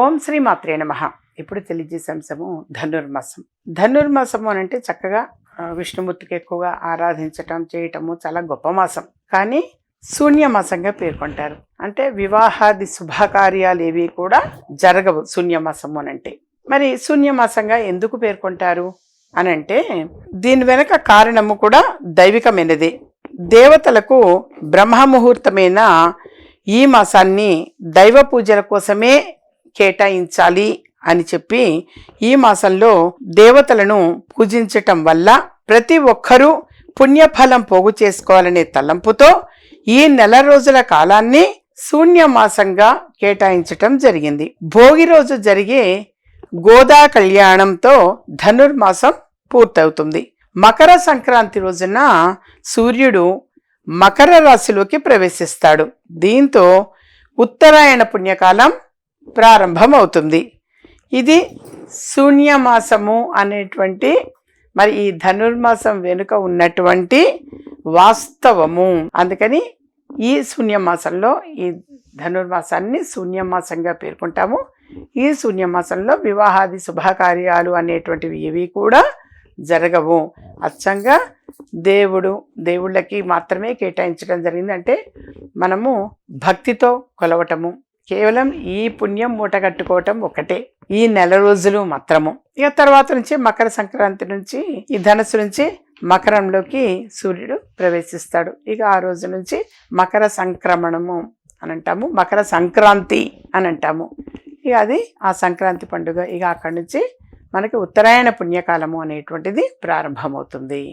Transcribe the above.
ఓం శ్రీ మాత్రే నమః. ఇప్పుడు తెలియజేసే అంశము ధనుర్మాసం. ధనుర్మాసము అని అంటే చక్కగా విష్ణుమూర్తికి ఎక్కువగా ఆరాధించటం చేయటము చాలా గొప్ప మాసం. కానీ శూన్యమాసంగా పేర్కొంటారు. అంటే వివాహాది శుభకార్యాలు ఏవి కూడా జరగవు శూన్యమాసము అని అంటే. మరి శూన్యమాసంగా ఎందుకు పేర్కొంటారు అని అంటే దీని వెనక కారణము కూడా దైవికమైనదే. దేవతలకు బ్రహ్మముహూర్తమైన ఈ మాసాన్ని దైవ పూజల కోసమే కేటాయించాలి అని చెప్పి ఈ మాసంలో దేవతలను పూజించటం వల్ల ప్రతి ఒక్కరూ పుణ్యఫలం పోగు చేసుకోవాలనే తలంపుతో ఈ నెల రోజుల కాలాన్ని శూన్యమాసంగా కేటాయించటం జరిగింది. భోగి రోజు జరిగే గోదా కళ్యాణంతో ధనుర్మాసం పూర్తవుతుంది. మకర సంక్రాంతి రోజున సూర్యుడు మకర రాశిలోకి ప్రవేశిస్తాడు. దీంతో ఉత్తరాయణ పుణ్యకాలం ప్రారంభమవుతుంది. ఇది శూన్యమాసము అనేటువంటి మరి ఈ ధనుర్మాసం వెనుక ఉన్నటువంటి వాస్తవము. అందుకని ఈ శూన్యమాసంలో ఈ ధనుర్మాసాన్ని శూన్యమాసంగా పేర్కొంటాము. ఈ శూన్యమాసంలో వివాహాది శుభకార్యాలు అనేటువంటివి ఏవి కూడా జరగవు. అచ్చంగా దేవుళ్ళకి మాత్రమే కేటాయించడం జరిగింది. అంటే మనము భక్తితో కొలవటము, కేవలం ఈ పుణ్యం మూట కట్టుకోవటం ఒకటే ఈ నెల రోజులు మాత్రము. ఇక తర్వాత నుంచి మకర సంక్రాంతి నుంచి ఈ ధనుసు నుంచి మకరంలోకి సూర్యుడు ప్రవేశిస్తాడు. ఇక ఆ రోజు నుంచి మకర సంక్రమణము అని అంటాము, మకర సంక్రాంతి అని అంటాము. ఇక అది ఆ సంక్రాంతి పండుగ. ఇక అక్కడి నుంచి మనకి ఉత్తరాయణ పుణ్యకాలము అనేటువంటిది ప్రారంభమవుతుంది.